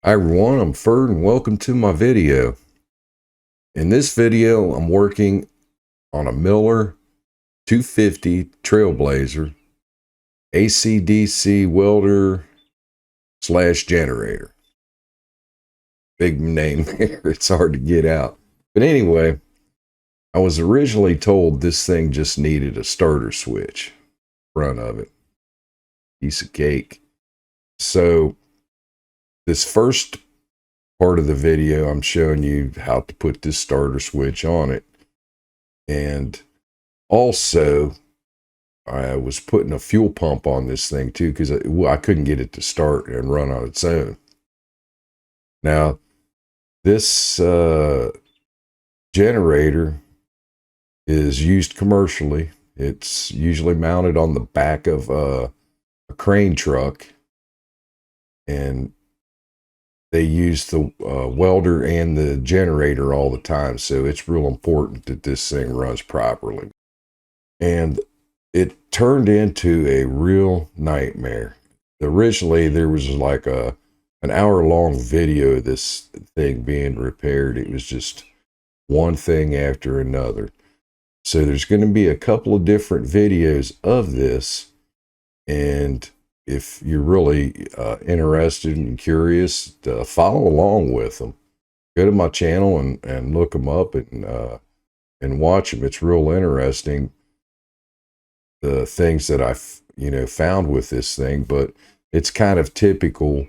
Hi everyone, I'm Ferd and welcome to my video. In this video, I'm working on a Miller 250 Trailblazer AC/DC welder / generator. Big name there, it's hard to get out. But anyway, I was originally told this thing just needed a starter switch, front of it. Piece of cake. So this first part of the video, I'm showing you how to put this starter switch on it. And also, I was putting a fuel pump on this thing too, because I couldn't get it to start and run on its own. Now, this generator is used commercially. It's usually mounted on the back of a crane truck, and they use the welder and the generator all the time, so it's real important that this thing runs properly. And it turned into a real nightmare. Originally, there was like an hour-long video of this thing being repaired. It was just one thing after another. So there's going to be a couple of different videos of this, and if you're really interested and curious, follow along with them. Go to my channel and look them up and watch them. It's real interesting, the things that I've found with this thing. But it's kind of typical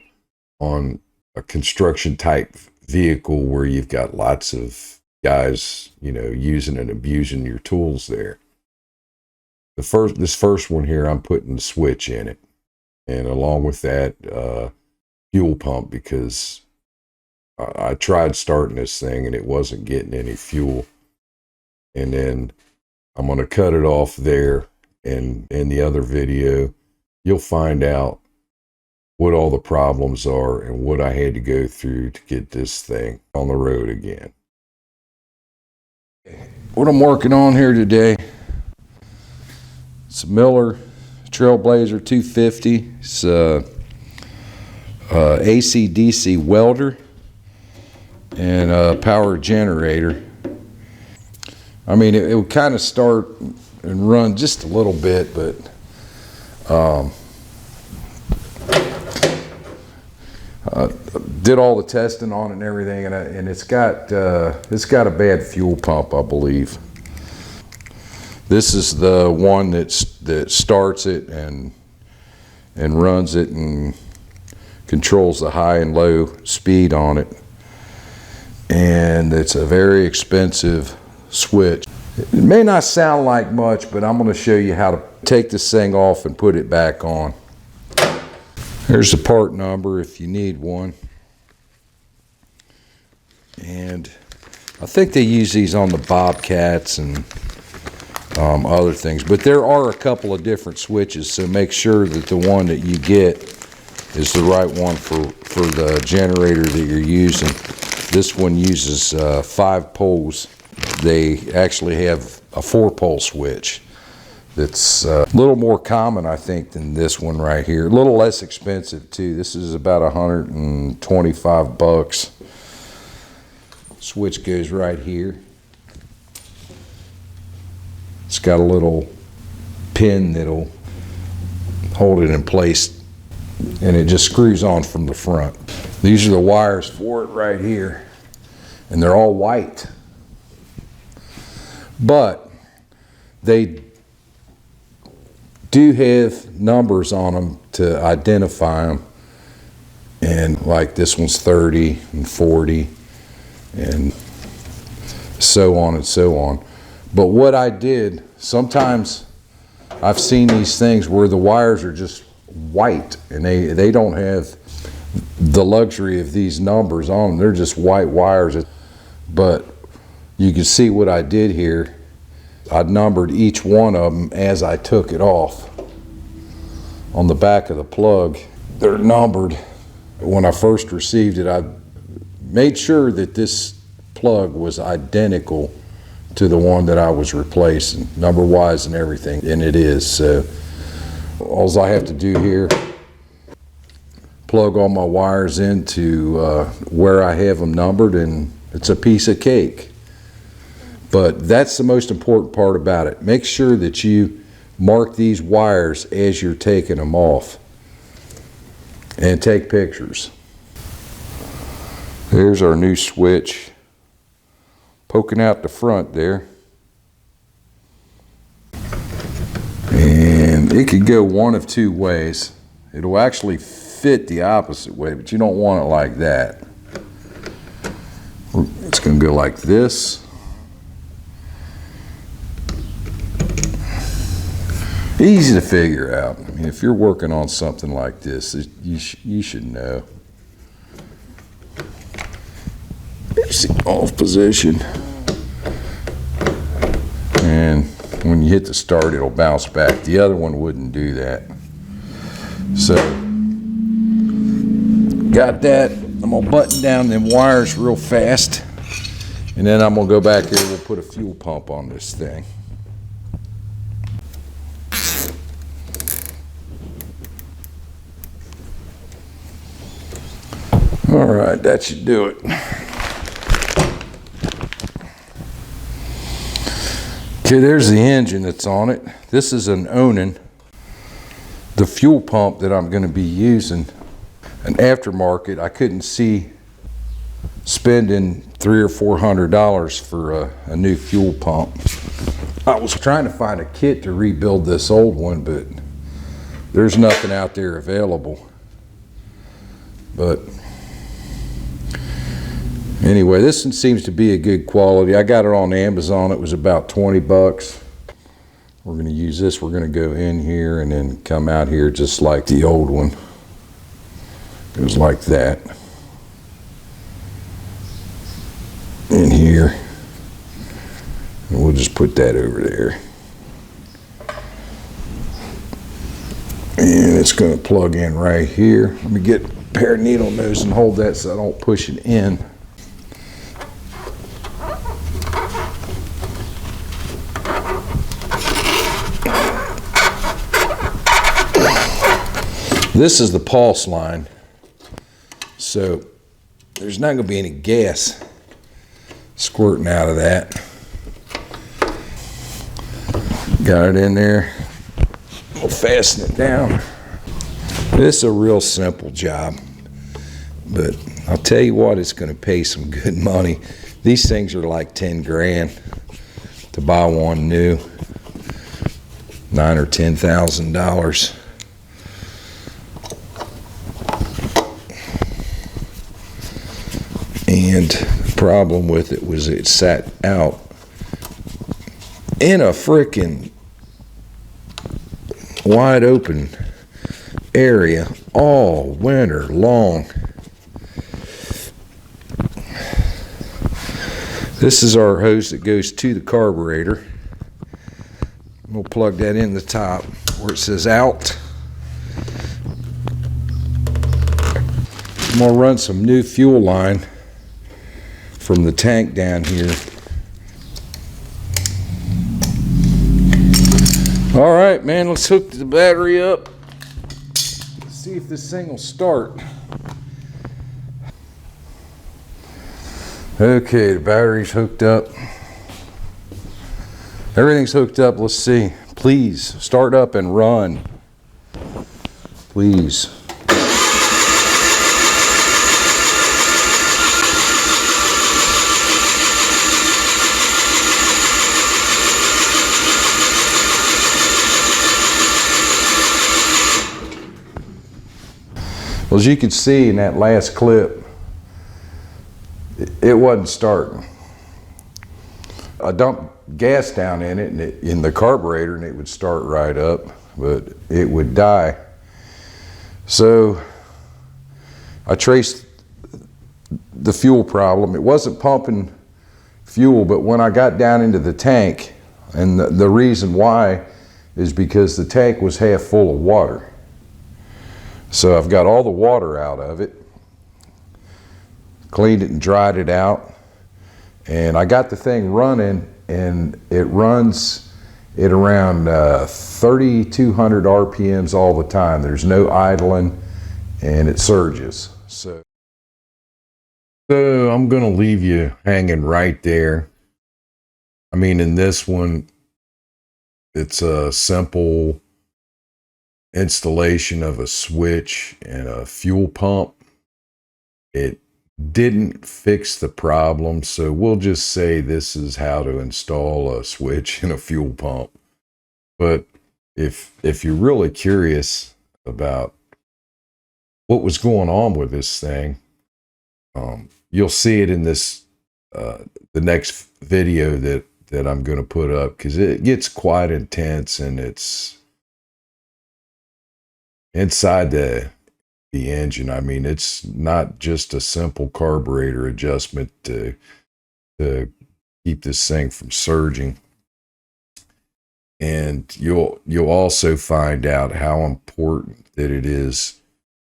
on a construction type vehicle where you've got lots of guys using and abusing your tools there. This first one here, I'm putting the switch in it. And along with that, fuel pump, because I tried starting this thing and it wasn't getting any fuel. And then I'm going to cut it off there. And in the other video, you'll find out what all the problems are and what I had to go through to get this thing on the road again. What I'm working on here today, it's a Miller Trailblazer 250. It's AC/DC welder and a power generator. I mean, it would kind of start and run just a little bit, but did all the testing on it and everything, and it's got a bad fuel pump, I believe. This is the one that starts it and runs it and controls the high and low speed on it. And it's a very expensive switch. It may not sound like much, but I'm going to show you how to take this thing off and put it back on. Here's the part number if you need one. And I think they use these on the Bobcats and other things, but there are a couple of different switches, so make sure that the one that you get is the right one for the generator that you're using. This one uses 5 poles. They actually have a 4-pole switch that's a little more common, I think, than this one right here. A little less expensive too. This is about 125 bucks. Switch goes right here. It's got a little pin that'll hold it in place, and it just screws on from the front. These are the wires for it right here, and they're all white. But they do have numbers on them to identify them, and like this one's 30 and 40 and so on and so on. But what I did, sometimes I've seen these things where the wires are just white and they don't have the luxury of these numbers on them. They're just white wires. But you can see what I did here. I numbered each one of them as I took it off. On the back of the plug, they're numbered. When I first received it, I made sure that this plug was identical to the one that I was replacing, number-wise and everything, and it is. So all I have to do here, plug all my wires into where I have them numbered, and it's a piece of cake. But that's the most important part about it. Make sure that you mark these wires as you're taking them off, and take pictures. There's our new switch poking out the front there. And it could go one of two ways. It'll actually fit the opposite way, but you don't want it like that. It's going to go like this. Easy to figure out. I mean, if you're working on something like this, you should know. There's the off position. And when you hit the start, it'll bounce back. The other one wouldn't do that. So, got that. I'm gonna button down them wires real fast, and then I'm gonna go back here. We'll put a fuel pump on this thing. All right, that should do it. Okay, there's the engine that's on it. This is an Onan. The fuel pump that I'm going to be using, an aftermarket. I couldn't see spending $300 or $400 for a new fuel pump. I was trying to find a kit to rebuild this old one, but there's nothing out there available. But anyway, this one seems to be a good quality. I got it on Amazon. It was about 20 bucks. We're going to use this. We're going to go in here and then come out here just like the old one. It was like that. In here. And we'll just put that over there. And it's going to plug in right here. Let me get a pair of needle nose and hold that so I don't push it in. This is the pulse line, so there's not going to be any gas squirting out of that. Got it in there. We'll fasten it down. This is a real simple job, but I'll tell you what, it's going to pay some good money. These things are like 10 grand to buy one new, $9,000 or $10,000. And the problem with it was it sat out in a frickin' wide open area all winter long. This is our hose that goes to the carburetor. We'll plug that in the top where it says out. I'm gonna run some new fuel line from the tank down here. All right, man, let's hook the battery up. Let's see if this thing will start. Okay, the battery's hooked up. Everything's hooked up. Let's see. Please start up and run. Please. Well, as you can see in that last clip, it wasn't starting. I dumped gas down in it, and in the carburetor, and it would start right up, but it would die. So I traced the fuel problem. It wasn't pumping fuel, but when I got down into the tank, and the reason why is because the tank was half full of water. So I've got all the water out of it, cleaned it and dried it out, and I got the thing running, and it runs at around 3,200 RPMs all the time. There's no idling, and it surges. So I'm going to leave you hanging right there. I mean, in this one, it's a simple installation of a switch and a fuel pump. It didn't fix the problem, so we'll just say this is how to install a switch and a fuel pump. But if you're really curious about what was going on with this thing, you'll see it in this the next video that I'm going to put up, because it gets quite intense, and it's inside the engine. I mean, it's not just a simple carburetor adjustment to keep this thing from surging. And you'll also find out how important that it is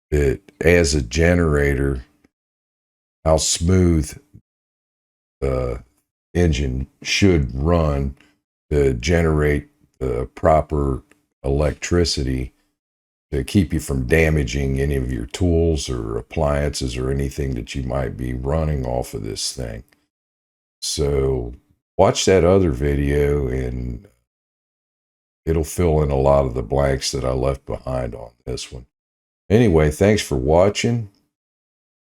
that as a generator, how smooth the engine should run to generate the proper electricity to keep you from damaging any of your tools or appliances or anything that you might be running off of this thing. So watch that other video and it'll fill in a lot of the blanks that I left behind on this one. Anyway, thanks for watching.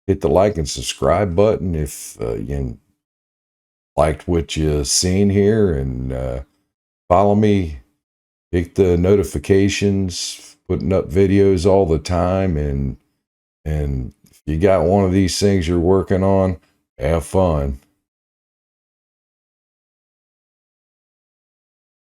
Hit the like and subscribe button if you liked what you've seen here, and follow me. Hit the notifications, putting up videos all the time, and if you got one of these things you're working on, have fun.